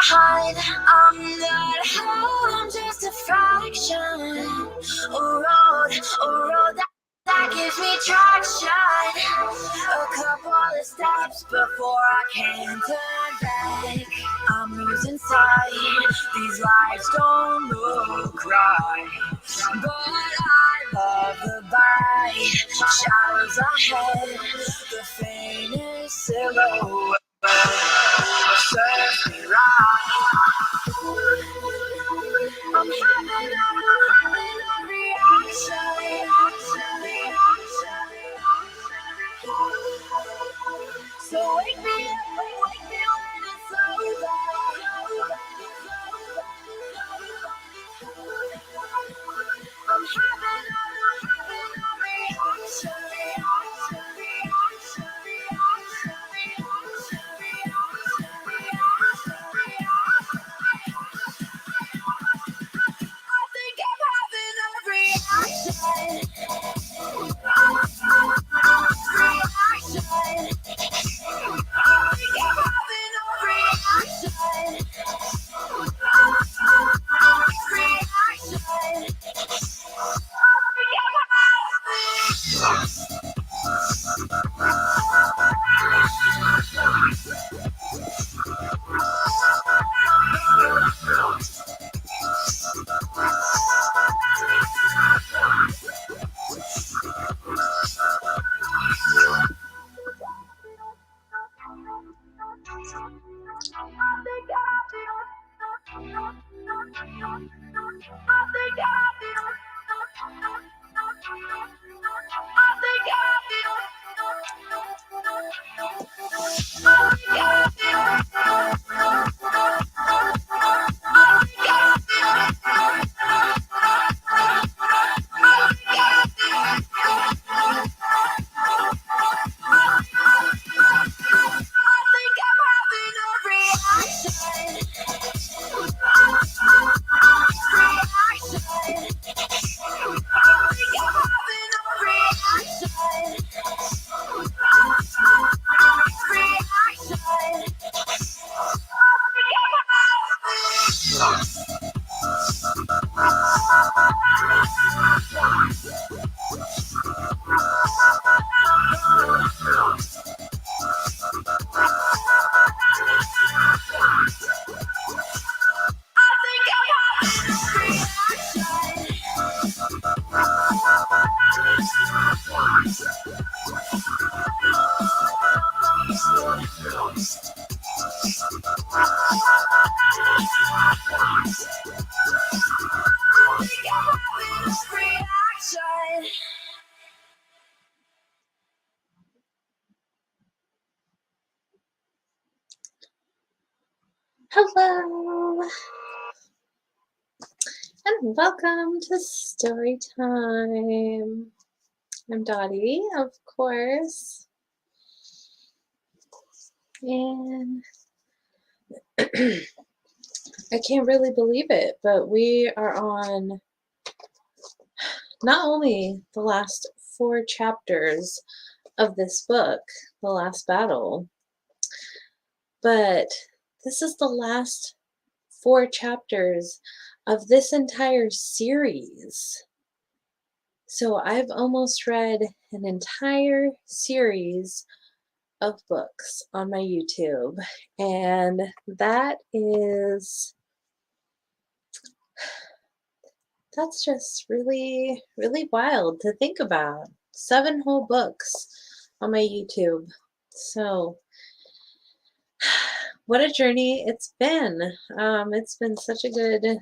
hide, I'm not held, I'm just a fraction. A road that gives me traction. A couple of steps before I can turn back. I'm losing sight, these lives don't look right, but I love the bite. Shadows ahead, the faintest silhouette serves me right. I'm having a reaction. So wake me when it's over. I'm having a reaction. I think I'm having a reaction. Hello, and welcome to Story Time. I'm Dottie, of course, and I can't really believe it, but we are on not only the last 4 chapters of this book, The Last Battle, but this is the last 4 chapters of this entire series. So I've almost read an entire series of books on my YouTube, and that's just really, really wild to think about. 7 whole books on my YouTube. So what a journey it's been. It's been such a good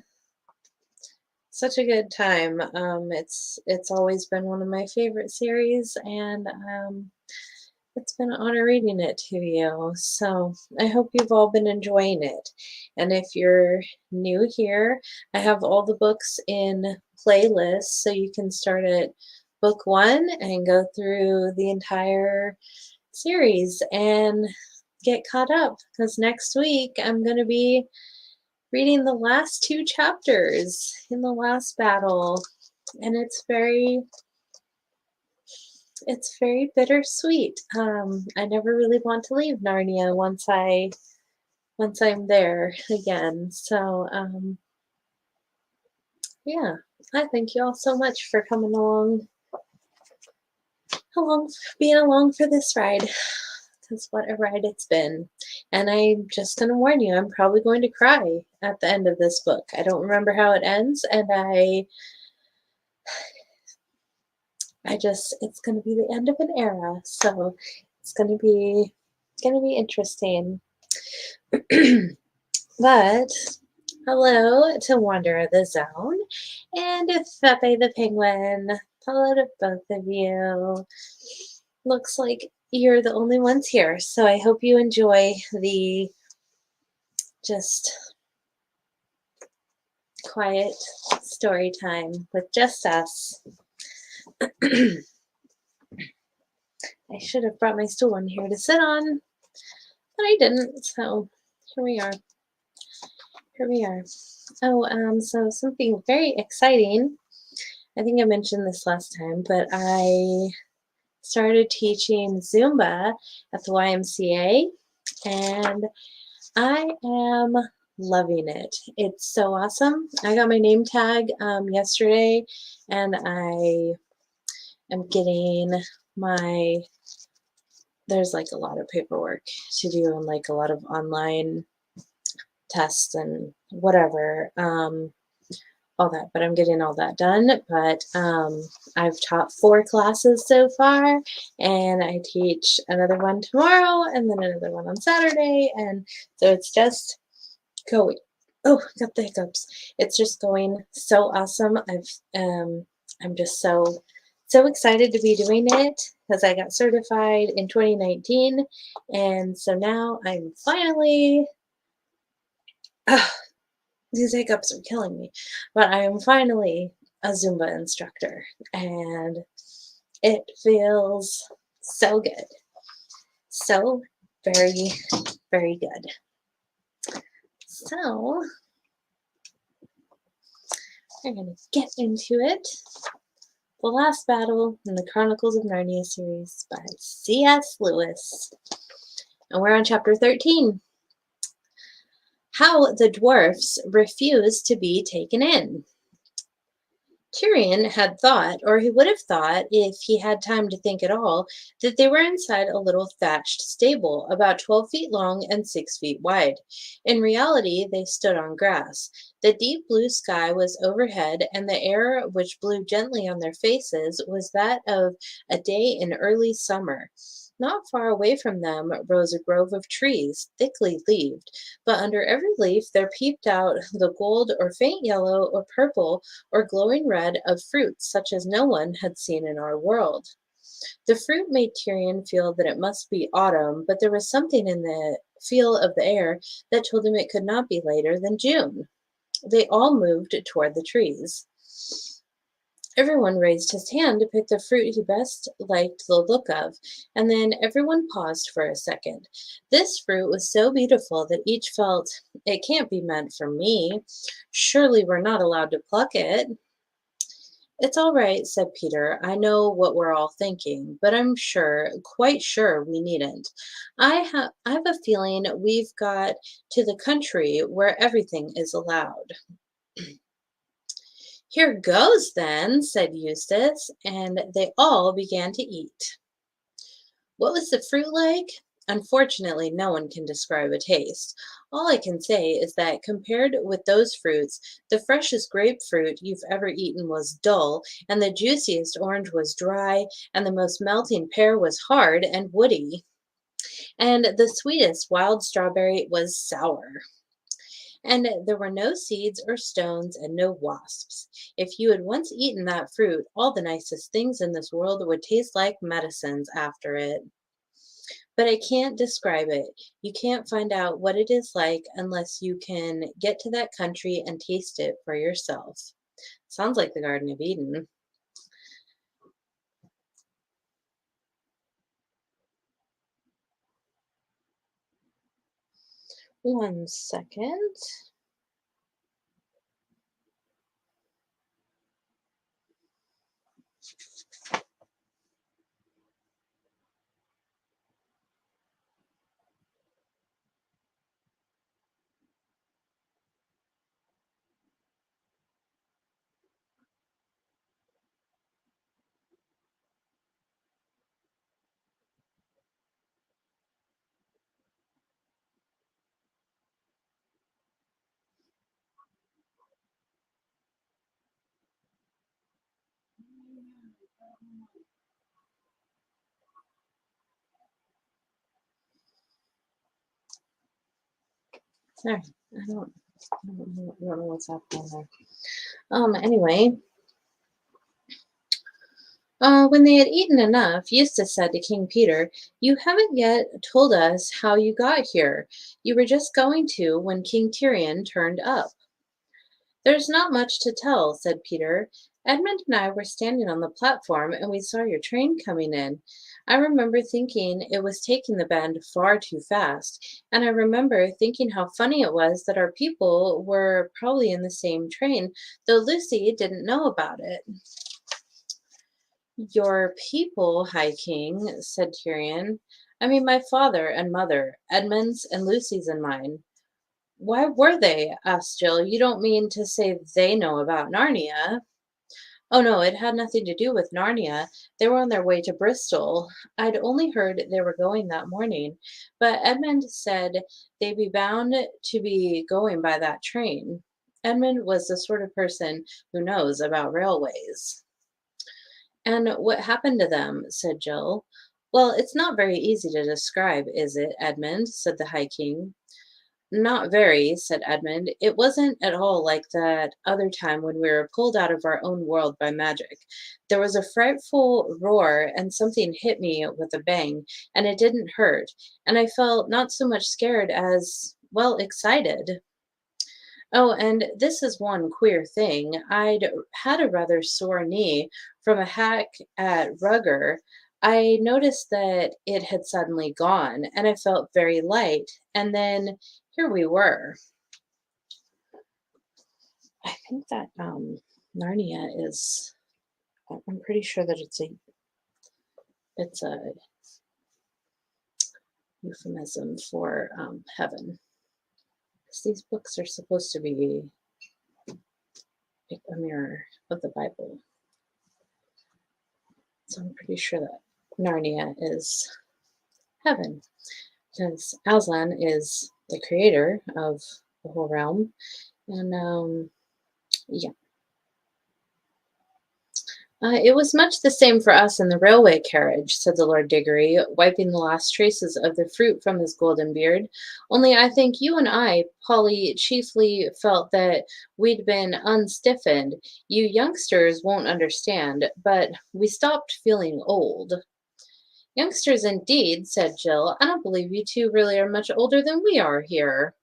time. It's always been one of my favorite series, and it's been an honor reading it to you. So I hope you've all been enjoying it. And if you're new here, I have all the books in playlists, so you can start at book 1 and go through the entire series and get caught up, because next week I'm going to be reading the last 2 chapters in The Last Battle, and it's very bittersweet. I never really want to leave Narnia once I once I'm there again. So, yeah, I thank you all so much for coming along, being along for this ride. Because what a ride it's been. And I'm just going to warn you, I'm probably going to cry at the end of this book. I don't remember how it ends, and it's going to be the end of an era. So it's going to be interesting. But hello to Wanderer the Zone and Pepe the Penguin. Hello to both of you. Looks like you're the only ones here, so I hope you enjoy the just quiet story time with just us. I should have brought my stool in here to sit on, but I didn't, so here we are. Here we are. Oh, so something very exciting. I think I mentioned this last time, but I started teaching Zumba at the YMCA, and I am loving it. It's so awesome. I got my name tag yesterday, and I am getting there's like a lot of paperwork to do and like a lot of online tests and whatever, all that, but I'm getting all that done. But I've taught 4 classes so far, and I teach another one tomorrow and then another one on Saturday, and so it's just going. Oh, I got the hiccups. It's just going so awesome. I'm just so excited to be doing it because I got certified in 2019, and so now I'm finally. These hiccups are killing me, but I am finally a Zumba instructor, and it feels so good. So very, very good. So we're going to get into it. The Last Battle in the Chronicles of Narnia series by C.S. Lewis. And we're on chapter 13. How the Dwarfs Refuse to be Taken In. Tyrion had thought, or he would have thought if he had time to think at all, that they were inside a little thatched stable about 12 feet long and 6 feet wide. In reality, they stood on grass. The deep blue sky was overhead, and the air which blew gently on their faces was that of a day in early summer. Not far away from them rose a grove of trees, thickly leaved, but under every leaf there peeped out the gold or faint yellow or purple or glowing red of fruits such as no one had seen in our world. The fruit made Tyrion feel that it must be autumn, but there was something in the feel of the air that told him it could not be later than June. They all moved toward the trees. Everyone raised his hand to pick the fruit he best liked the look of, and then everyone paused for a second. This fruit was so beautiful that each felt, it can't be meant for me. Surely we're not allowed to pluck it. It's all right, said Peter. I know what we're all thinking, but I'm sure, quite sure we needn't. I have a feeling we've got to the country where everything is allowed. Here goes, then, said Eustace, and they all began to eat. What was the fruit like? Unfortunately, no one can describe a taste. All I can say is that compared with those fruits, the freshest grapefruit you've ever eaten was dull, and the juiciest orange was dry, and the most melting pear was hard and woody, and the sweetest wild strawberry was sour. And there were no seeds or stones and no wasps. If you had once eaten that fruit, all the nicest things in this world would taste like medicines after it. But I can't describe it. You can't find out what it is like unless you can get to that country and taste it for yourself. Sounds like the Garden of Eden. One second. Sorry, I don't know what's happening there. Anyway, when they had eaten enough, Eustace said to King Peter, "You haven't yet told us how you got here. You were just going to when King Tyrion turned up." "There's not much to tell," said Peter. "Edmund and I were standing on the platform and we saw your train coming in. I remember thinking it was taking the bend far too fast, and I remember thinking how funny it was that our people were probably in the same train, though Lucy didn't know about it." "Your people, High King," said Tyrion. "I mean my father and mother, Edmund's and Lucy's and mine." "Why were they?" asked Jill. "You don't mean to say they know about Narnia?" "Oh no, it had nothing to do with Narnia. They were on their way to Bristol. I'd only heard they were going that morning, but Edmund said they'd be bound to be going by that train. Edmund was the sort of person who knows about railways." "And what happened to them?" said Jill. "Well, it's not very easy to describe, is it, Edmund?" said the High King. "Not very," said Edmund. "It wasn't at all like that other time when we were pulled out of our own world by magic. There was a frightful roar, and something hit me with a bang, and it didn't hurt, and I felt not so much scared as, well, excited. Oh, and this is one queer thing. I'd had a rather sore knee from a hack at Rugger. I noticed that it had suddenly gone, and I felt very light. And then here we were. I think that Narnia is. I'm pretty sure that it's a euphemism for heaven. 'Cause these books are supposed to be like a mirror of the Bible. So I'm pretty sure that Narnia is heaven because Aslan is the creator of the whole realm. And yeah, it was much the same for us in the railway carriage, said the Lord Diggory, wiping the last traces of the fruit from his golden beard. Only I think you and I, Polly, chiefly felt that we'd been unstiffened. You youngsters won't understand, but we stopped feeling old. Youngsters indeed, said Jill. I don't believe you two really are much older than we are here.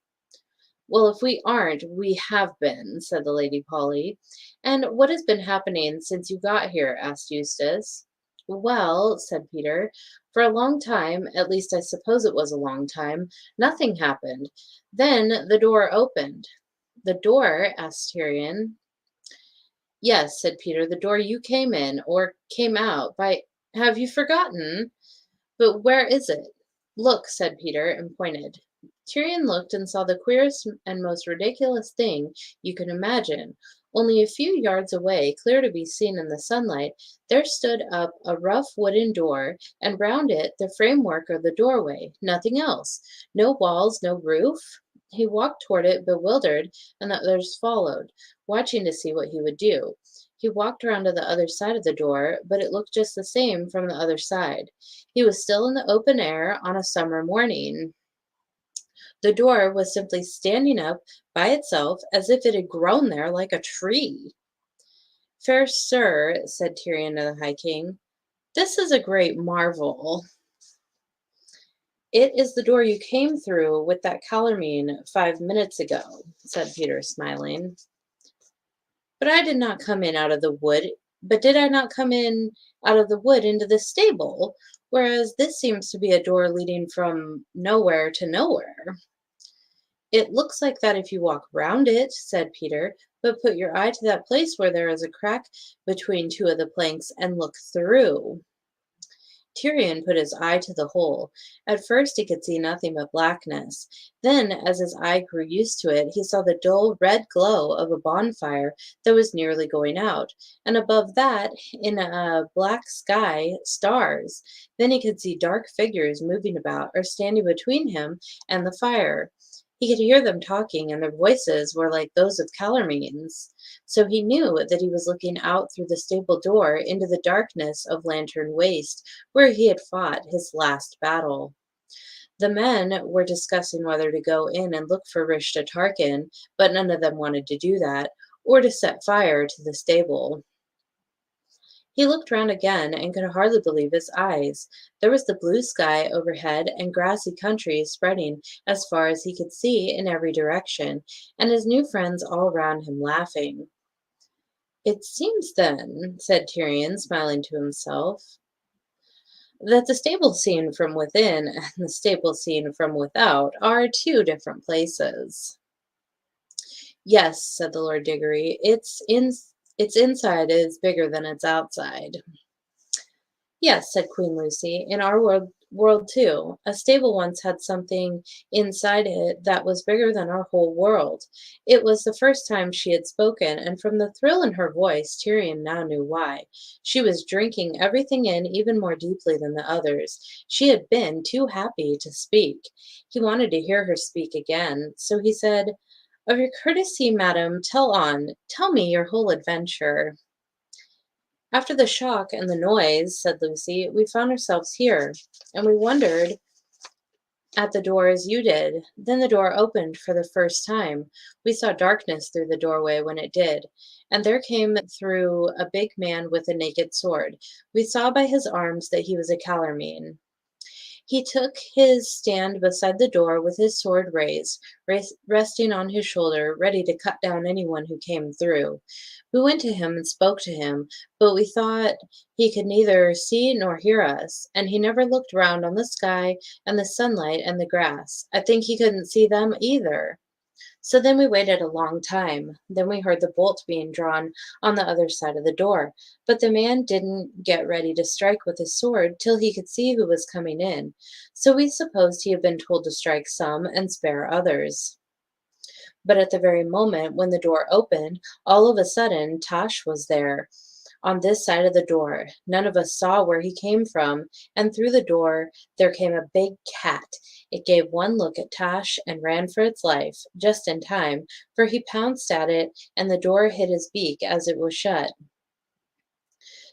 Well, if we aren't, we have been, said the Lady Polly. And what has been happening since you got here? Asked Eustace. Well, said Peter, for a long time, at least I suppose it was a long time, nothing happened. Then the door opened. The door? Asked Tyrion. Yes, said Peter, the door you came in, or came out, by. Have you forgotten? But where is it? Look, said Peter, and pointed. Tyrion looked and saw the queerest and most ridiculous thing you can imagine. Only a few yards away, clear to be seen in the sunlight, there stood up a rough wooden door, and round it the framework of the doorway, nothing else. No walls, no roof. He walked toward it, bewildered, and the others followed, watching to see what he would do. He walked around to the other side of the door, but it looked just the same from the other side. He was still in the open air on a summer morning. The door was simply standing up by itself as if it had grown there like a tree. Fair sir, said Tyrion to the High King, this is a great marvel. It is the door you came through with that Calormene 5 minutes ago, said Peter, smiling. But I did not come in out of the wood. But did I not come in out of the wood into the stable? Whereas this seems to be a door leading from nowhere to nowhere. It looks like that if you walk round it, said Peter, but put your eye to that place where there is a crack between two of the planks and look through. Tyrion put his eye to the hole. At first he could see nothing but blackness. Then, as his eye grew used to it, he saw the dull red glow of a bonfire that was nearly going out, and above that, in a black sky, stars. Then he could see dark figures moving about or standing between him and the fire. He could hear them talking, and their voices were like those of Calormenes. So he knew that he was looking out through the stable door into the darkness of Lantern Waste, where he had fought his last battle. The men were discussing whether to go in and look for Rishta Tarkin, but none of them wanted to do that, or to set fire to the stable. He looked round again and could hardly believe his eyes. There was the blue sky overhead and grassy country spreading as far as he could see in every direction, and his new friends all round him laughing. It seems then, said Tyrion, smiling to himself, that the stable scene from within and the stable scene from without are two different places. Yes, said the Lord Diggory, its inside is bigger than its outside. Yes, said Queen Lucy, in our world too. A stable once had something inside it that was bigger than our whole world. It was the first time she had spoken, and from the thrill in her voice, Tyrion now knew why. She was drinking everything in even more deeply than the others. She had been too happy to speak. He wanted to hear her speak again, so he said, "Of your courtesy, madam, tell on. Tell me your whole adventure." "After the shock and the noise," said Lucy, "we found ourselves here, and we wondered at the door as you did. Then the door opened for the first time. We saw darkness through the doorway when it did, and there came through a big man with a naked sword. We saw by his arms that he was a Calormene. He took his stand beside the door with his sword raised, resting on his shoulder, ready to cut down anyone who came through. We went to him and spoke to him, but we thought he could neither see nor hear us, and he never looked round on the sky and the sunlight and the grass. I think he couldn't see them either. So then we waited a long time. Then we heard the bolt being drawn on the other side of the door. But the man didn't get ready to strike with his sword till he could see who was coming in. So we supposed he had been told to strike some and spare others. But at the very moment when the door opened, all of a sudden Tosh was there on this side of the door. None of us saw where he came from, and through the door there came a big cat. It gave one look at Tosh and ran for its life, just in time, for he pounced at it, and the door hit his beak as it was shut.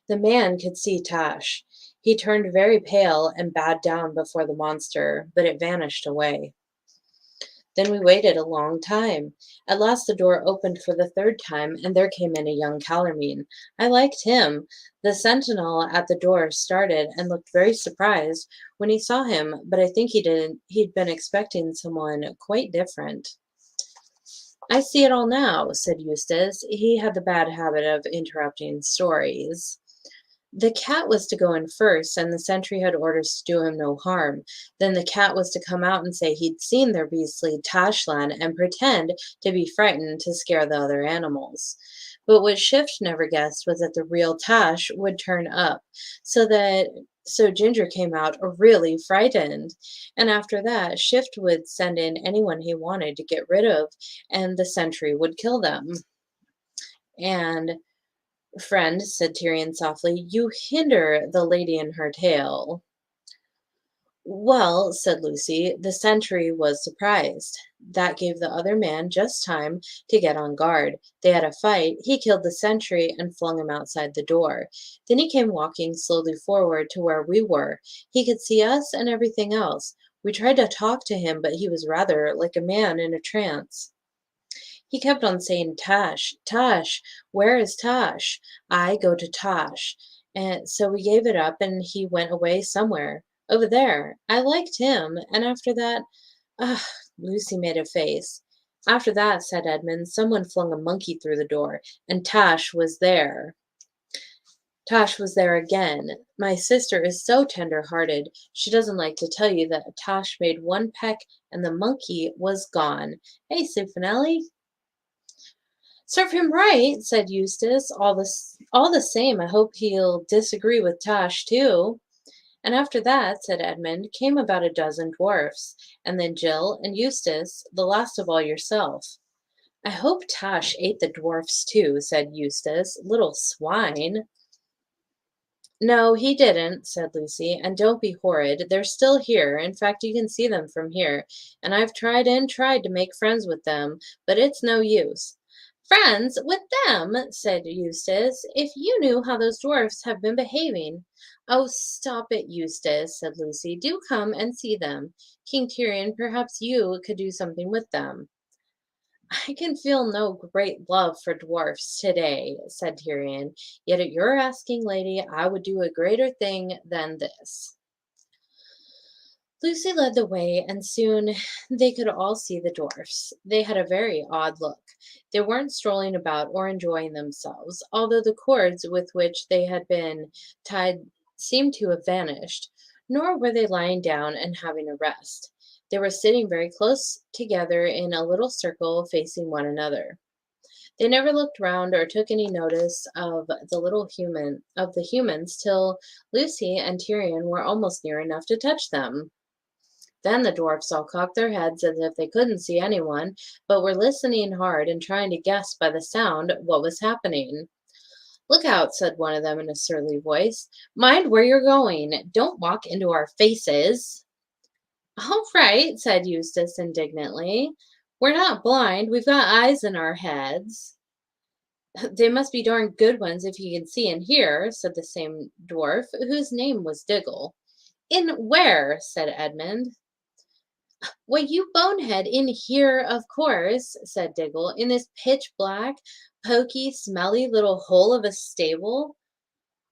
The man could see Tosh. He turned very pale and bowed down before the monster, but it vanished away. Then we waited a long time. At last the door opened for the third time, and there came in a young Calormene. I liked him. The sentinel at the door started and looked very surprised when he saw him, but I think he didn't. He'd been expecting someone quite different. "I see it all now," said Eustace. He had the bad habit of interrupting stories. "The cat was to go in first, and the sentry had orders to do him no harm. Then the cat was to come out and say he'd seen their beastly Tashlan and pretend to be frightened to scare the other animals. But what Shift never guessed was that the real Tash would turn up, so Ginger came out really frightened. And after that, Shift would send in anyone he wanted to get rid of, and the sentry would kill them. And friend," said Tyrion softly, "you hinder the lady in her tale." "Well," said Lucy, "the sentry was surprised. That gave the other man just time to get on guard. They had a fight. He killed the sentry and flung him outside the door. Then he came walking slowly forward to where we were. He could see us and everything else. We tried to talk to him, but he was rather like a man in a trance. He kept on saying, 'Tosh, Tosh, where is Tosh? I go to Tosh.' And so we gave it up and he went away somewhere. Over there. I liked him. And after that, ah, Lucy made a face. After that, said Edmund, someone flung a monkey through the door, and Tosh was there. Tosh was there again. My sister is so tender-hearted. She doesn't like to tell you that Tosh made one peck and the monkey was gone. Hey, Sufanelli. Serve him right, said Eustace. All the same, I hope he'll disagree with Tosh, too. And after that, said Edmund, came about a dozen dwarfs, and then Jill and Eustace, the last of all yourself. I hope Tosh ate the dwarfs, too, said Eustace. Little swine. No, he didn't, said Lucy, and don't be horrid. They're still here. In fact, you can see them from here. And I've tried and tried to make friends with them, but it's no use. Friends with them, said Eustace, if you knew how those dwarfs have been behaving. Oh, stop it, Eustace, said Lucy. Do come and see them. King Tyrion, perhaps you could do something with them. I can feel no great love for dwarfs today, said Tyrion. Yet at your asking, lady, I would do a greater thing than this. Lucy led the way, and soon they could all see the dwarfs. They had a very odd look. They weren't strolling about or enjoying themselves, although the cords with which they had been tied seemed to have vanished, nor were they lying down and having a rest. They were sitting very close together in a little circle facing one another. They never looked round or took any notice of the humans till Lucy and Tyrion were almost near enough to touch them. Then the dwarfs all cocked their heads as if they couldn't see anyone, but were listening hard and trying to guess by the sound what was happening. Look out, said one of them in a surly voice. Mind where you're going. Don't walk into our faces. All right, said Eustace indignantly. We're not blind. We've got eyes in our heads. They must be darn good ones if you can see and hear, said the same dwarf, whose name was Diggle. In where? Said Edmund. Why, you bonehead, in here, of course, said Diggle, in this pitch black, poky, smelly little hole of a stable.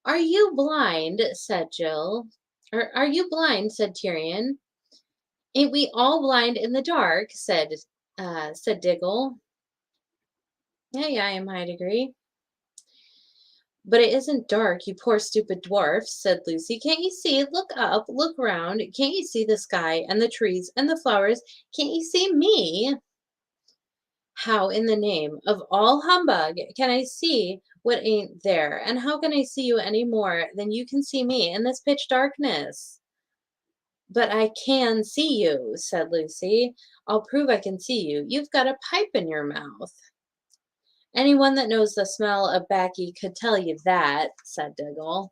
Are you blind? Said Jill. Or are you blind? Said Tyrion. Ain't we all blind in the dark? Said Diggle. Yeah, in my degree. But it isn't dark, you poor stupid dwarf, said Lucy. Can't you see? Look up, look round. Can't you see the sky and the trees and the flowers? Can't you see me? How in the name of all humbug can I see what ain't there? And how can I see you any more than you can see me in this pitch darkness? But I can see you, said Lucy. I'll prove I can see you. You've got a pipe in your mouth. Anyone that knows the smell of baccy could tell you that, said Diggle.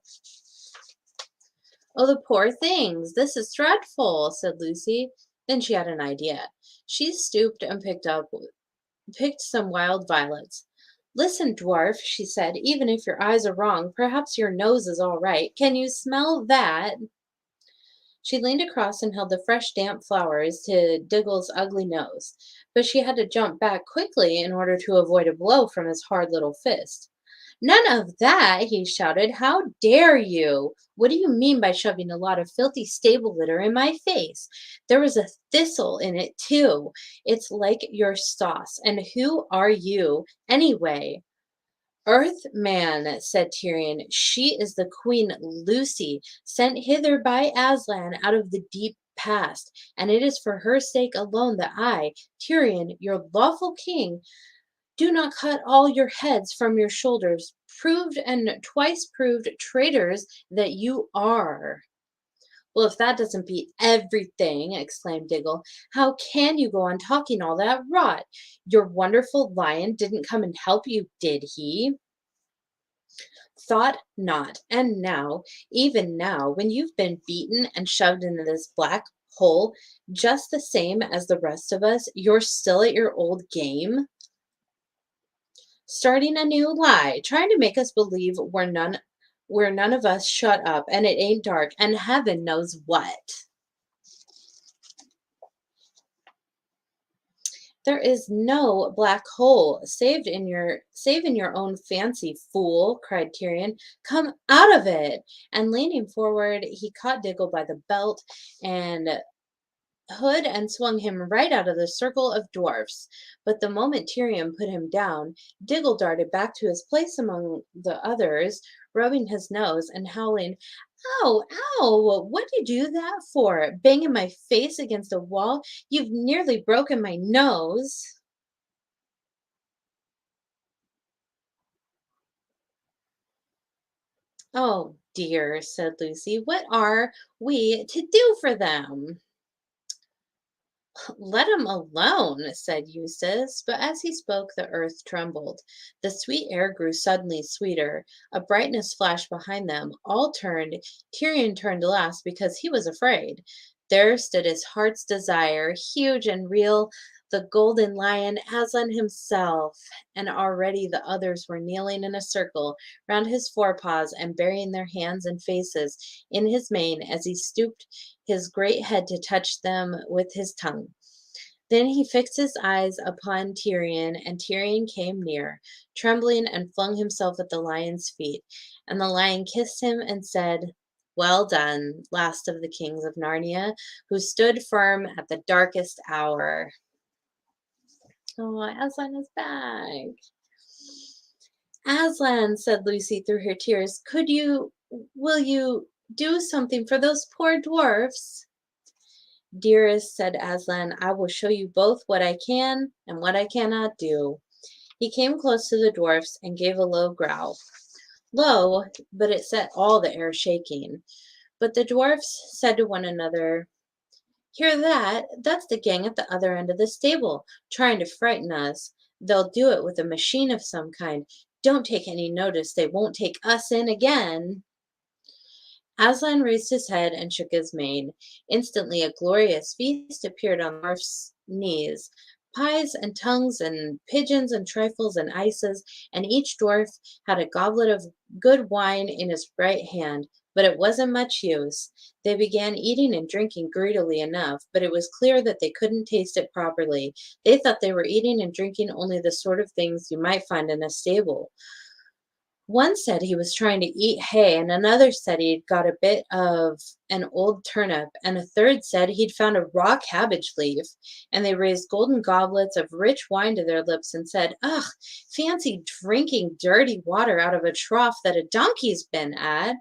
Oh, the poor things! This is dreadful, said Lucy. Then she had an idea. She stooped and picked some wild violets. Listen, dwarf, she said, even if your eyes are wrong, perhaps your nose is all right. Can you smell that? She leaned across and held the fresh, damp flowers to Diggle's ugly nose, but she had to jump back quickly in order to avoid a blow from his hard little fist. None of that, he shouted. How dare you? What do you mean by shoving a lot of filthy stable litter in my face? There was a thistle in it, too. It's like your sauce. And who are you, anyway? Earthman, said Tyrion, she is the Queen Lucy, sent hither by Aslan out of the deep past, and it is for her sake alone that I, Tyrion, your lawful king, do not cut all your heads from your shoulders, proved and twice proved traitors that you are. Well, if that doesn't beat everything, exclaimed Diggle, how can you go on talking all that rot? Your wonderful lion didn't come and help you, did he? Thought not. And now, even now, when you've been beaten and shoved into this black hole just the same as the rest of us, you're still at your old game? Starting a new lie, trying to make us believe we're none of us shut up and it ain't dark and heaven knows what. There is no black hole save in your own fancy, fool, cried Tyrion. Come out of it. And leaning forward, he caught Diggle by the belt and hood and swung him right out of the circle of dwarfs. But the moment Tyrion put him down, Diggle darted back to his place among the others, rubbing his nose and howling, Ow, ow, what'd you do that for? Banging my face against a wall? You've nearly broken my nose. Oh, dear, said Lucy, what are we to do for them? Let him alone, said Eustace, but as he spoke, the earth trembled. The sweet air grew suddenly sweeter. A brightness flashed behind them. All turned. Tyrion turned last because he was afraid. There stood his heart's desire, huge and real, the golden lion, Aslan himself. And already the others were kneeling in a circle round his forepaws and burying their hands and faces in his mane as he stooped his great head to touch them with his tongue. Then he fixed his eyes upon Tyrion, and Tyrion came near, trembling, and flung himself at the lion's feet. And the lion kissed him and said, Well done, last of the kings of Narnia, who stood firm at the darkest hour. Oh, Aslan is back. Aslan, said Lucy through her tears, will you do something for those poor dwarfs? Dearest, said Aslan, I will show you both what I can and what I cannot do. He came close to the dwarfs and gave a low growl. Low, but it set all the air shaking. But the dwarfs said to one another, Hear that? That's the gang at the other end of the stable, trying to frighten us. They'll do it with a machine of some kind. Don't take any notice. They won't take us in again. Aslan raised his head and shook his mane. Instantly a glorious feast appeared on the dwarf's knees. Pies and tongues and pigeons and trifles and ices, and each dwarf had a goblet of good wine in his right hand, but it wasn't much use. They began eating and drinking greedily enough, but it was clear that they couldn't taste it properly. They thought they were eating and drinking only the sort of things you might find in a stable. One said he was trying to eat hay, and another said he'd got a bit of an old turnip, and a third said he'd found a raw cabbage leaf. And they raised golden goblets of rich wine to their lips and said, Ugh, fancy drinking dirty water out of a trough that a donkey's been at.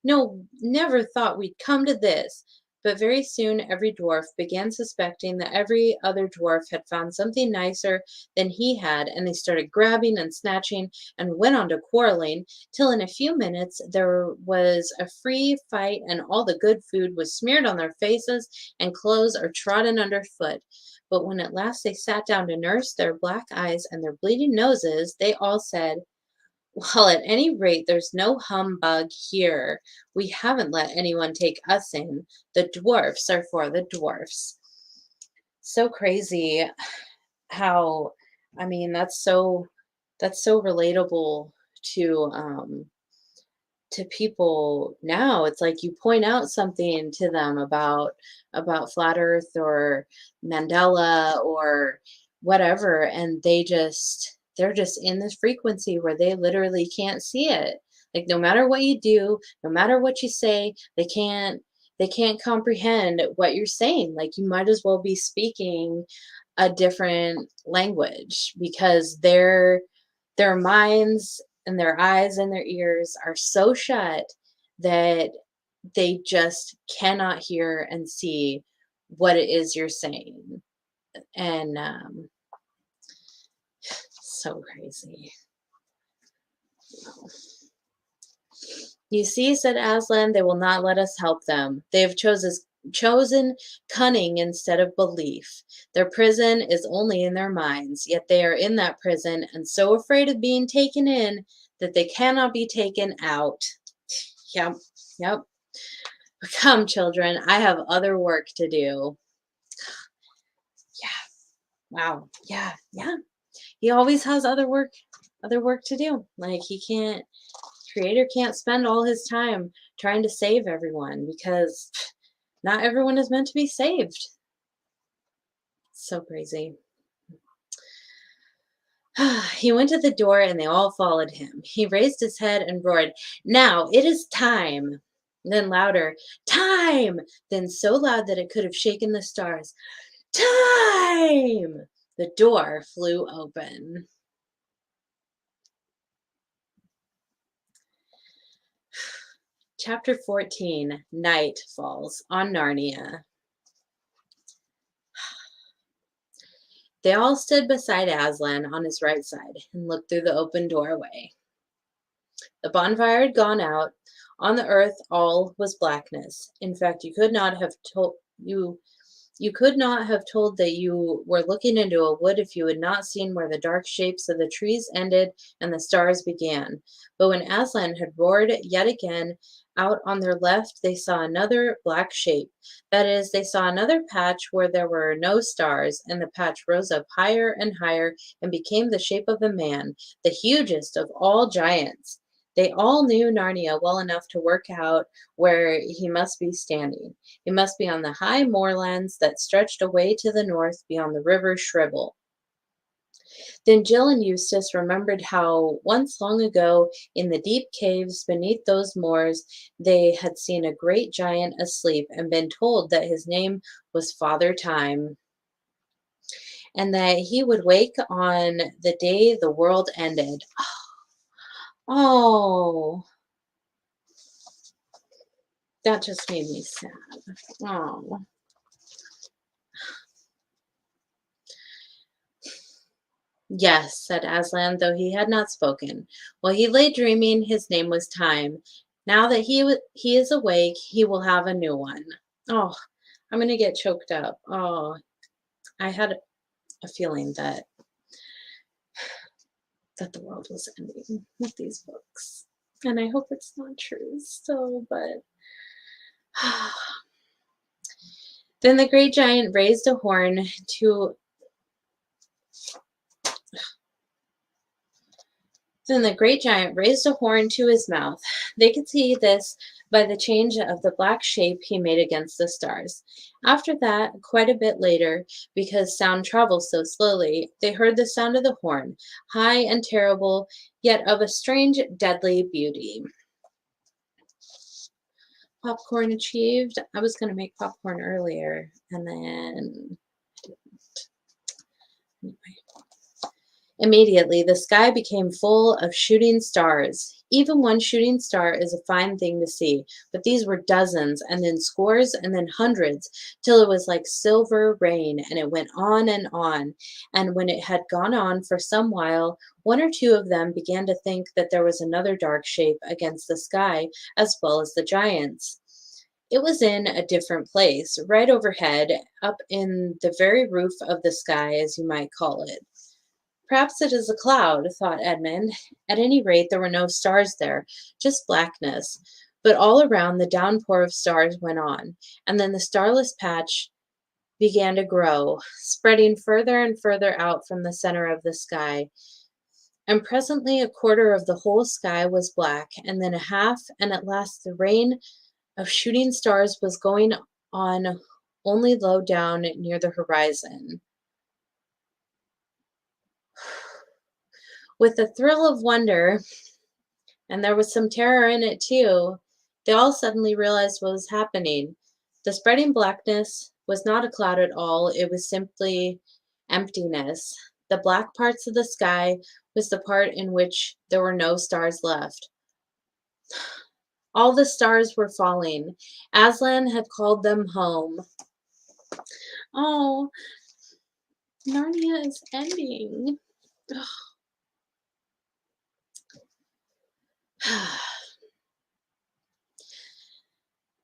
No, never thought we'd come to this. But very soon every dwarf began suspecting that every other dwarf had found something nicer than he had, and they started grabbing and snatching and went on to quarreling, till in a few minutes there was a free fight, and all the good food was smeared on their faces, and clothes are trodden underfoot. But when at last they sat down to nurse their black eyes and their bleeding noses, they all said, Well, at any rate, there's no humbug here. We haven't let anyone take us in. The dwarfs are for the dwarfs. So crazy how, I mean, that's so relatable to to people now. It's like you point out something to them about flat earth or Mandela or whatever, and they're just in this frequency where they literally can't see it. Like no matter what you do, no matter what you say, they can't comprehend what you're saying. Like you might as well be speaking a different language because their minds and their eyes and their ears are so shut that they just cannot hear and see what it is you're saying. And so crazy. You see, said Aslan, they will not let us help them. They have chosen cunning instead of belief. Their prison is only in their minds, yet they are in that prison and so afraid of being taken in that they cannot be taken out. Yep, yep. Come, children, I have other work to do. Yeah, wow. Yeah, yeah. He always has other work to do. Like he can't creator can't spend all his time trying to save everyone because not everyone is meant to be saved. So crazy. He went to the door and they all followed him. He raised his head and roared, Now it is time. Then louder, Time! Then so loud that it could have shaken the stars. Time! The door flew open. Chapter 14, Night Falls on Narnia. They all stood beside Aslan on his right side and looked through the open doorway. The bonfire had gone out. On the earth all was blackness. In fact, you could not have told you You could not have told that you were looking into a wood if you had not seen where the dark shapes of the trees ended and the stars began. But when Aslan had roared yet again, out on their left they saw another black shape. That is, they saw another patch where there were no stars, and the patch rose up higher and higher and became the shape of a man, the hugest of all giants. They all knew Narnia well enough to work out where he must be standing. He must be on the high moorlands that stretched away to the north beyond the river Shribble. Then Jill and Eustace remembered how, once long ago, in the deep caves beneath those moors, they had seen a great giant asleep and been told that his name was Father Time, and that he would wake on the day the world ended. Oh, that just made me sad. Oh. Yes, said Aslan, though he had not spoken. While he lay dreaming, his name was Time. Now that he is awake, he will have a new one. Oh, I'm gonna get choked up. Oh, I had a feeling that the world was ending with these books, and I hope it's not true. So, but then the great giant raised a horn to Then the great giant raised a horn to his mouth. They could see this by the change of the black shape he made against the stars. After that, quite a bit later, because sound travels so slowly, they heard the sound of the horn, high and terrible, yet of a strange, deadly beauty. Popcorn achieved. I was going to make popcorn earlier, and then anyway. Immediately, the sky became full of shooting stars. Even one shooting star is a fine thing to see, but these were dozens, and then scores, and then hundreds, till it was like silver rain, and it went on and on. And when it had gone on for some while, one or two of them began to think that there was another dark shape against the sky, as well as the giants. It was in a different place, right overhead, up in the very roof of the sky, as you might call it. Perhaps it is a cloud, thought Edmund. At any rate, there were no stars there, just blackness. But all around, the downpour of stars went on, and then the starless patch began to grow, spreading further and further out from the center of the sky. And presently, a quarter of the whole sky was black, and then a half, and at last the rain of shooting stars was going on only low down near the horizon. With a thrill of wonder, and there was some terror in it too, they all suddenly realized what was happening. The spreading blackness was not a cloud at all, it was simply emptiness. The black parts of the sky was the part in which there were no stars left. All the stars were falling. Aslan had called them home. Oh, Narnia is ending.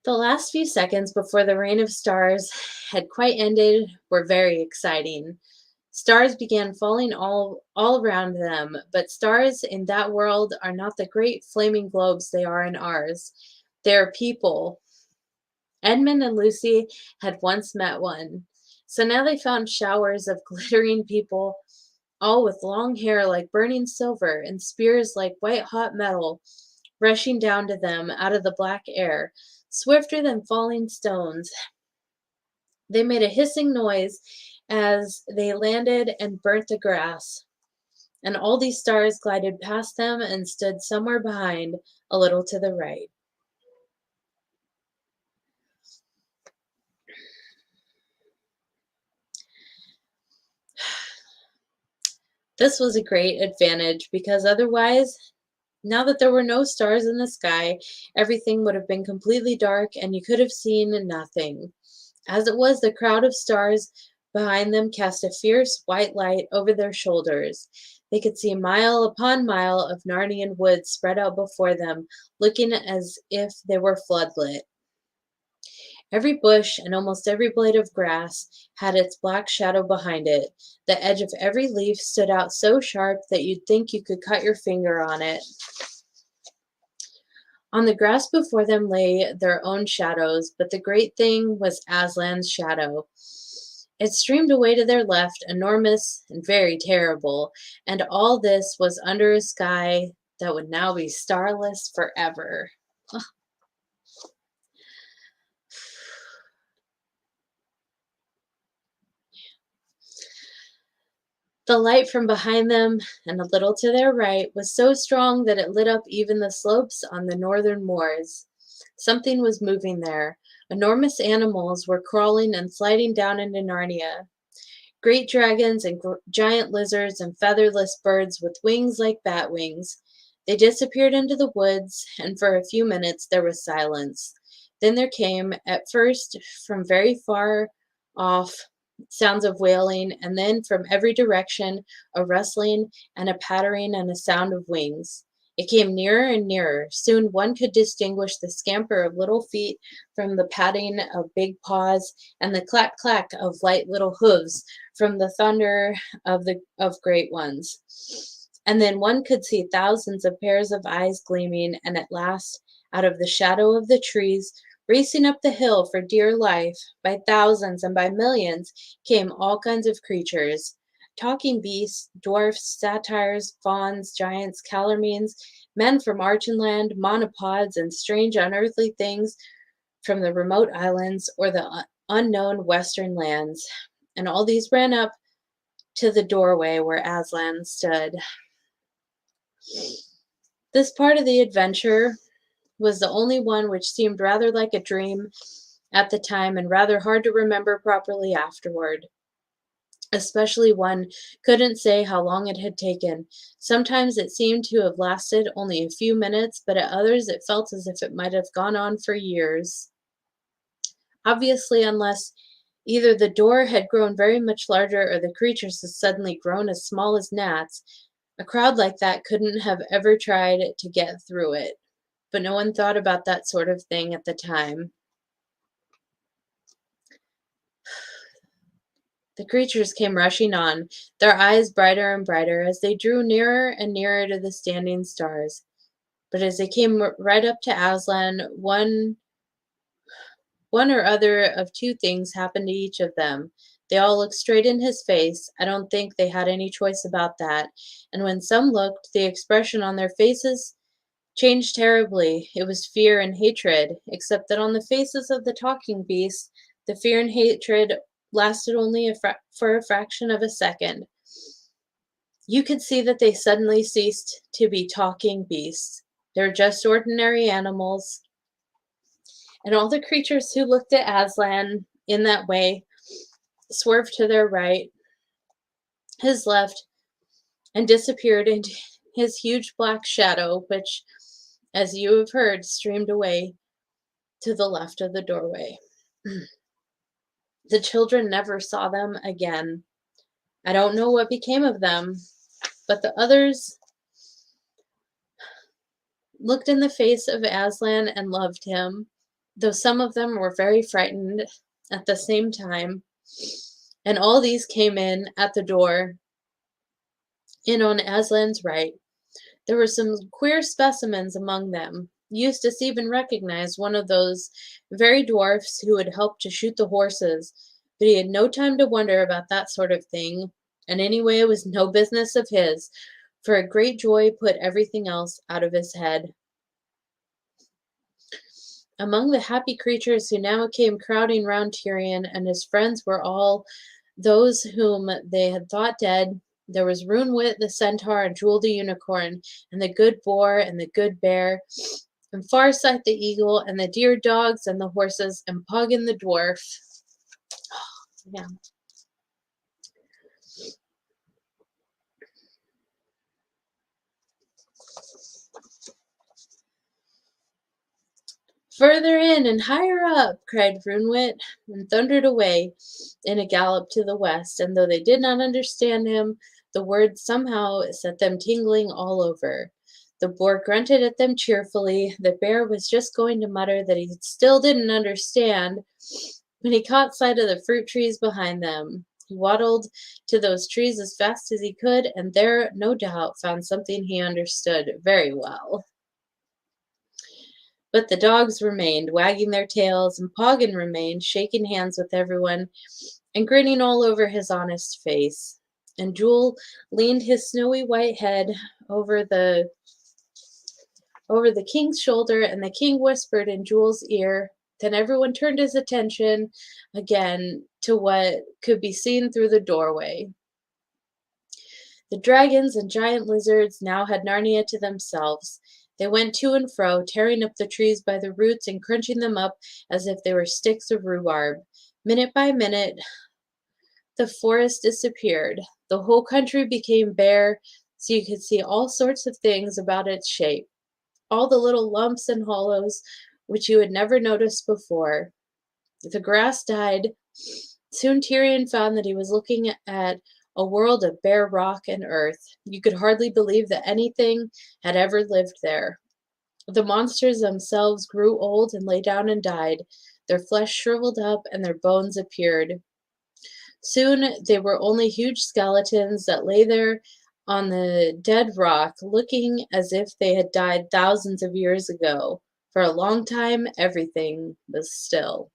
The last few seconds before the rain of stars had quite ended were very exciting. Stars began falling all around them, but stars in that world are not the great flaming globes they are in ours. They are people. Edmund and Lucy had once met one. So now they found showers of glittering people, all with long hair like burning silver and spears like white hot metal, rushing down to them out of the black air, swifter than falling stones. They made a hissing noise as they landed and burnt the grass, and all these stars glided past them and stood somewhere behind, a little to the right. This was a great advantage because otherwise, now that there were no stars in the sky, everything would have been completely dark and you could have seen nothing. As it was, the crowd of stars behind them cast a fierce white light over their shoulders. They could see mile upon mile of Narnian woods spread out before them, looking as if they were floodlit. Every bush and almost every blade of grass had its black shadow behind it. The edge of every leaf stood out so sharp that you'd think you could cut your finger on it. On the grass before them lay their own shadows, but the great thing was Aslan's shadow. It streamed away to their left, enormous and very terrible, and all this was under a sky that would now be starless forever. The light from behind them and a little to their right was so strong that it lit up even the slopes on the northern moors. Something was moving there. Enormous animals were crawling and sliding down into Narnia. Great dragons and giant lizards and featherless birds with wings like bat wings. They disappeared into the woods, and for a few minutes there was silence. Then there came, at first from very far off, sounds of wailing, and then from every direction a rustling and a pattering and a sound of wings. It came nearer and nearer. Soon one could distinguish the scamper of little feet from the patting of big paws, and the clack clack of light little hooves from the thunder of great ones. And then one could see thousands of pairs of eyes gleaming, and at last, out of the shadow of the trees, racing up the hill for dear life, by thousands and by millions, came all kinds of creatures. Talking beasts, dwarfs, satyrs, fauns, giants, calormenes, men from Archenland, monopods, and strange unearthly things from the remote islands or the unknown western lands. And all these ran up to the doorway where Aslan stood. This part of the adventure was the only one which seemed rather like a dream at the time and rather hard to remember properly afterward. Especially one couldn't say how long it had taken. Sometimes it seemed to have lasted only a few minutes, but at others it felt as if it might have gone on for years. Obviously, unless either the door had grown very much larger or the creatures had suddenly grown as small as gnats, a crowd like that couldn't have ever tried to get through it. But no one thought about that sort of thing at the time. The creatures came rushing on, their eyes brighter and brighter as they drew nearer and nearer to the standing stars. But as they came right up to Aslan, one or other of two things happened to each of them. They all looked straight in his face. I don't think they had any choice about that. And when some looked, the expression on their faces changed terribly. It was fear and hatred, except that on the faces of the talking beasts, the fear and hatred lasted only for a fraction of a second. You could see that they suddenly ceased to be talking beasts. They were just ordinary animals. And all the creatures who looked at Aslan in that way swerved to their right, his left, and disappeared into his huge black shadow, which, as you have heard, streamed away to the left of the doorway. The children never saw them again. I don't know what became of them, but the others looked in the face of Aslan and loved him, though some of them were very frightened at the same time. And all these came in at the door, in on Aslan's right. There were some queer specimens among them. Eustace even recognized one of those very dwarfs who had helped to shoot the horses, but he had no time to wonder about that sort of thing, and anyway it was no business of his, for a great joy put everything else out of his head. Among the happy creatures who now came crowding round Tyrion and his friends were all those whom they had thought dead. There was Runewit the centaur and Jewel the unicorn, and the good boar and the good bear, and Farsight the eagle, and the dear dogs and the horses, and Poggin the dwarf. Oh, yeah. Further in and higher up, cried Runewit, and thundered away in a gallop to the west, and though they did not understand him, the words somehow set them tingling all over. The boar grunted at them cheerfully. The bear was just going to mutter that he still didn't understand when he caught sight of the fruit trees behind them. He waddled to those trees as fast as he could, and there, no doubt, found something he understood very well. But the dogs remained, wagging their tails, and Poggin remained, shaking hands with everyone and grinning all over his honest face. And Jewel leaned his snowy white head over the king's shoulder, and the king whispered in Jewel's ear. Then everyone turned his attention again to what could be seen through the doorway. The dragons and giant lizards now had Narnia to themselves. They went to and fro, tearing up the trees by the roots and crunching them up as if they were sticks of rhubarb. Minute by minute, the forest disappeared. The whole country became bare, so you could see all sorts of things about its shape, all the little lumps and hollows which you had never noticed before. The grass died. Soon Tyrion found that he was looking at a world of bare rock and earth. You could hardly believe that anything had ever lived there. The monsters themselves grew old and lay down and died. Their flesh shriveled up and their bones appeared. Soon they were only huge skeletons that lay there on the dead rock, looking as if they had died thousands of years ago. For a long time, everything was still.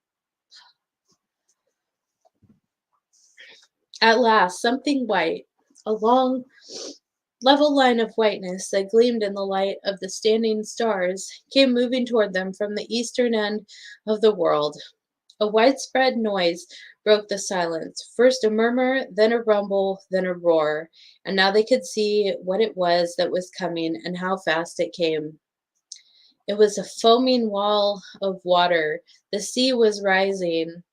At last, something white, a long, level line of whiteness that gleamed in the light of the standing stars, came moving toward them from the eastern end of the world. A widespread noise broke the silence. First a murmur, then a rumble, then a roar. And now they could see what it was that was coming and how fast it came. It was a foaming wall of water. The sea was rising.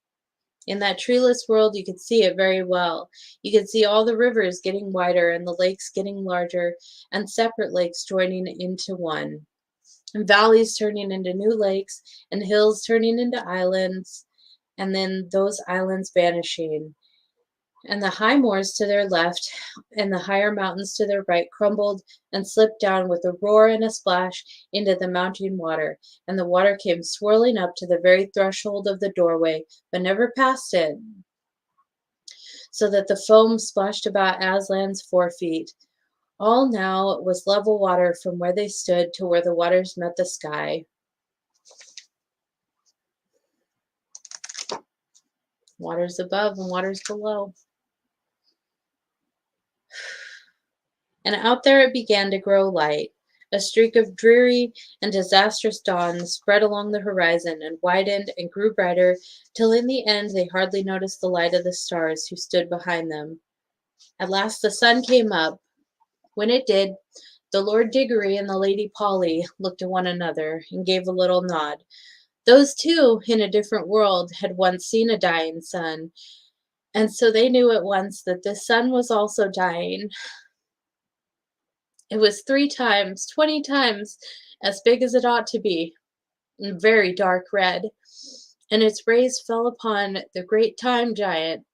In that treeless world, you could see it very well. You could see all the rivers getting wider and the lakes getting larger, and separate lakes joining into one, and valleys turning into new lakes, and hills turning into islands, and then those islands vanishing. And the high moors to their left and the higher mountains to their right crumbled and slipped down with a roar and a splash into the mounting water, and the water came swirling up to the very threshold of the doorway, but never past it, so that the foam splashed about Aslan's 4 feet. All now was level water from where they stood to where the waters met the sky. Waters above and waters below. And out there it began to grow light. A streak of dreary and disastrous dawn spread along the horizon and widened and grew brighter till in the end they hardly noticed the light of the stars who stood behind them. At last the sun came up. When it did, the Lord Diggory and the Lady Polly looked at one another and gave a little nod. Those two, in a different world, had once seen a dying sun, and so they knew at once that this sun was also dying. It was 3 times, 20 times as big as it ought to be, and very dark red, and its rays fell upon the great time giant,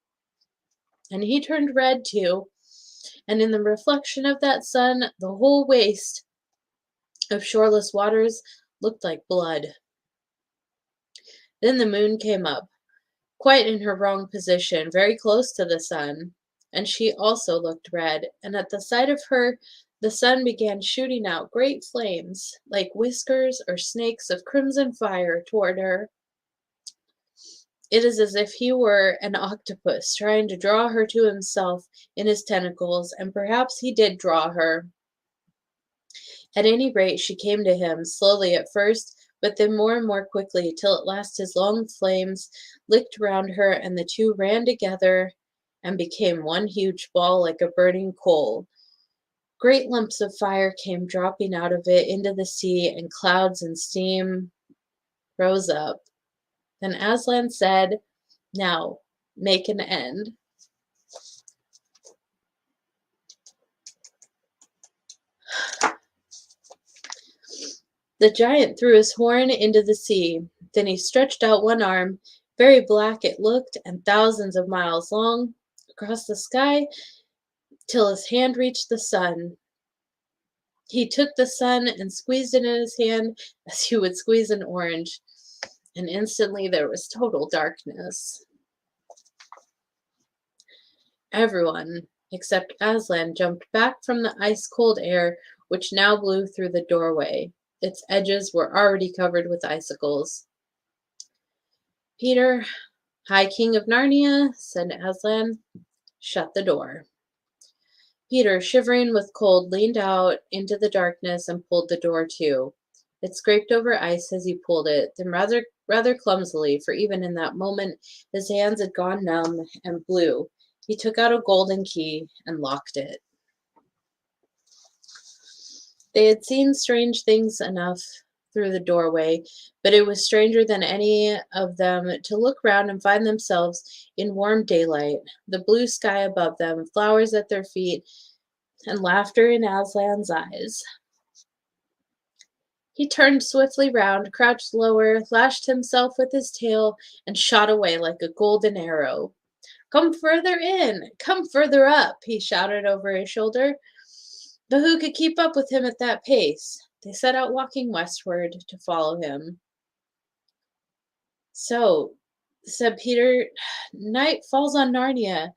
and he turned red too, and in the reflection of that sun, the whole waste of shoreless waters looked like blood. Then the moon came up, quite in her wrong position, very close to the sun, and she also looked red, and at the sight of her, the sun began shooting out great flames, like whiskers or snakes of crimson fire, toward her. It is as if he were an octopus trying to draw her to himself in his tentacles, and perhaps he did draw her. At any rate, she came to him, slowly at first, but then more and more quickly, till at last his long flames licked round her, and the two ran together and became one huge ball like a burning coal. Great lumps of fire came dropping out of it into the sea, and clouds and steam rose up. Then Aslan said, "Now, make an end." The giant threw his horn into the sea. Then he stretched out one arm, very black it looked, and thousands of miles long, across the sky, till his hand reached the sun. He took the sun and squeezed it in his hand as you would squeeze an orange, and instantly there was total darkness. Everyone, except Aslan, jumped back from the ice-cold air which now blew through the doorway. Its edges were already covered with icicles. Peter, High King of Narnia, said Aslan, shut the door. Peter, shivering with cold, leaned out into the darkness and pulled the door to. It scraped over ice as he pulled it, then rather clumsily, for even in that moment his hands had gone numb and blue. He took out a golden key and locked it. They had seen strange things enough through the doorway, but it was stranger than any of them to look round and find themselves in warm daylight, the blue sky above them, flowers at their feet, and laughter in Aslan's eyes. He turned swiftly round, crouched lower, lashed himself with his tail, and shot away like a golden arrow. Come further in, come further up, he shouted over his shoulder. But who could keep up with him at that pace? They set out walking westward to follow him. So, said Peter, night falls on Narnia.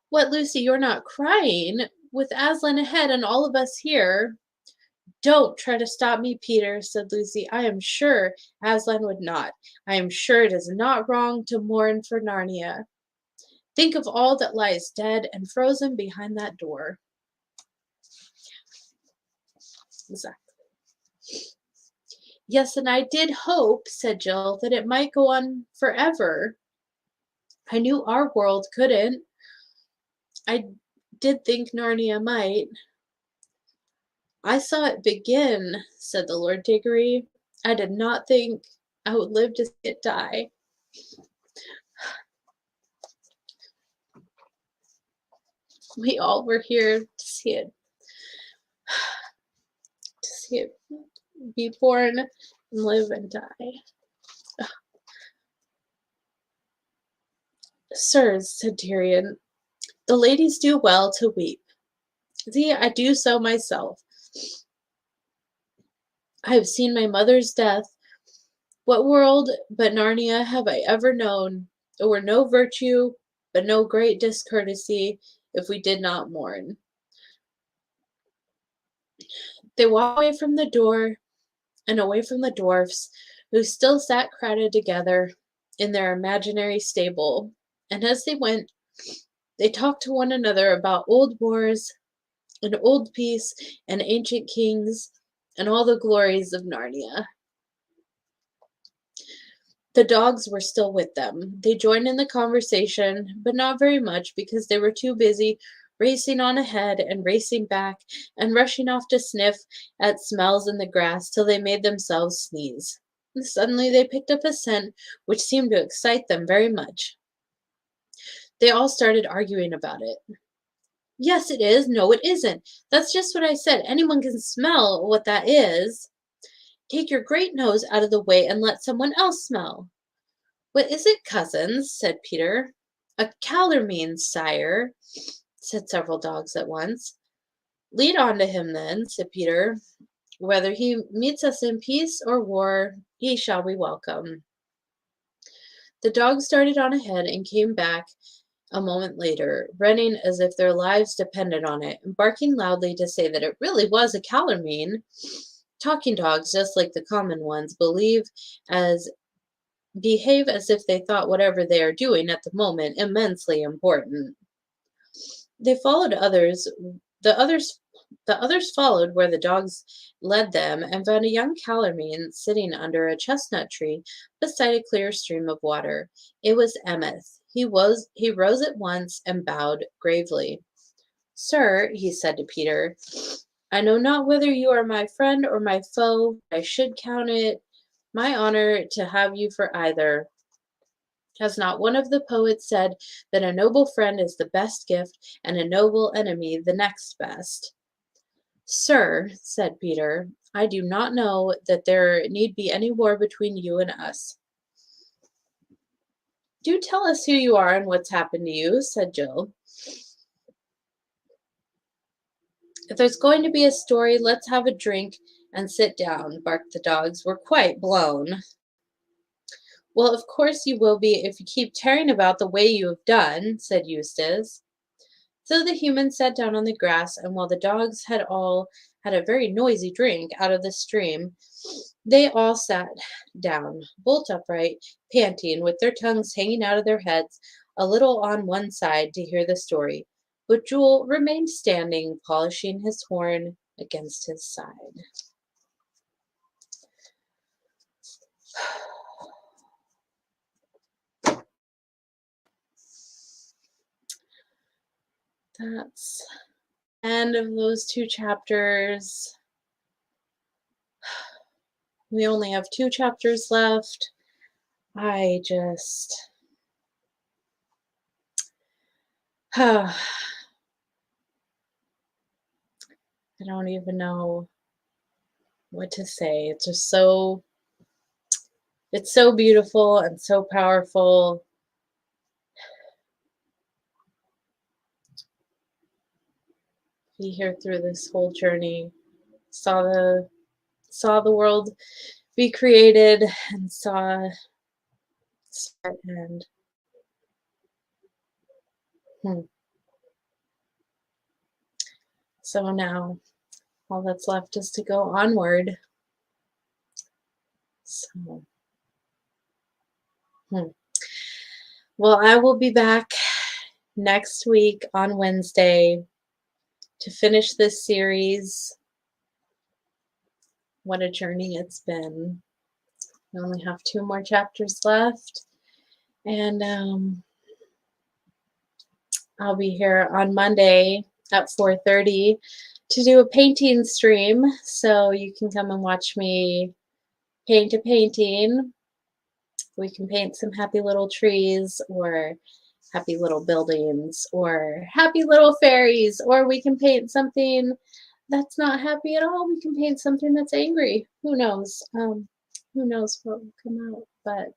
What, Lucy, you're not crying? With Aslan ahead and all of us here. Don't try to stop me, Peter, said Lucy. I am sure Aslan would not. I am sure it is not wrong to mourn for Narnia. Think of all that lies dead and frozen behind that door. Exactly. Yes, and I did hope, said Jill, that it might go on forever. I knew our world couldn't. I did think Narnia might. I saw it begin, said the Lord Diggory. I did not think I would live to see it die. We all were here to see it be born and live and die. Sirs, said Tyrion, the ladies do well to weep. See, I do so myself. I have seen my mother's death. What world but Narnia have I ever known? There were no virtue, but no great discourtesy, if we did not mourn. They walked away from the door and away from the dwarfs, who still sat crowded together in their imaginary stable, and as they went, they talked to one another about old wars and old peace and ancient kings and all the glories of Narnia. The dogs were still with them. They joined in the conversation, but not very much because they were too busy racing on ahead and racing back and rushing off to sniff at smells in the grass till they made themselves sneeze. And suddenly they picked up a scent which seemed to excite them very much. They all started arguing about it. Yes, it is. No, it isn't. That's just what I said. Anyone can smell what that is. Take your great nose out of the way and let someone else smell. What is it, cousins? Said Peter. A calormene, sire, said several dogs at once. Lead on to him, then, said Peter. Whether he meets us in peace or war, he shall be welcome. The dogs started on ahead and came back a moment later, running as if their lives depended on it, and barking loudly to say that it really was a calormene. Talking dogs, just like the common ones, behave as if they thought whatever they are doing at the moment immensely important. They followed the others followed where the dogs led them and found a young calormene sitting under a chestnut tree beside a clear stream of water. It was Emmet. He rose at once and bowed gravely. Sir, he said to Peter, I know not whether you are my friend or my foe, but I should count it my honor to have you for either. Has not one of the poets said that a noble friend is the best gift, and a noble enemy the next best? Sir, said Peter, I do not know that there need be any war between you and us. Do tell us who you are and what's happened to you, said Jill. If there's going to be a story, let's have a drink and sit down, barked the dogs. We're quite blown. Well, of course you will be if you keep tearing about the way you have done, said Eustace. So the humans sat down on the grass, and while the dogs had all had a very noisy drink out of the stream, they all sat down, bolt upright, panting, with their tongues hanging out of their heads, a little on one side to hear the story. But Jewel remained standing, polishing his horn against his side. That's the end of those two chapters. We only have two chapters left. I just I don't even know what to say. It's just it's so beautiful and so powerful. Be here through this whole journey. Saw the world be created and saw start and end. So now all that's left is to go onward. So well, I will be back next week on Wednesday to finish this series. What a journey it's been. We only have two more chapters left, and I'll be here on Monday at 4:30 to do a painting stream, so you can come and watch me paint a painting. We can paint some happy little trees, or happy little buildings, or happy little fairies, or we can paint something that's not happy at all. We can paint something that's angry. Who knows? Who knows what will come out? But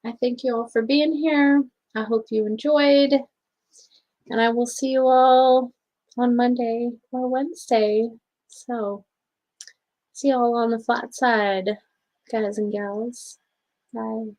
I thank you all for being here. I hope you enjoyed, and I will see you all on Monday or Wednesday. So, see you all on the flat side, guys and gals. Bye.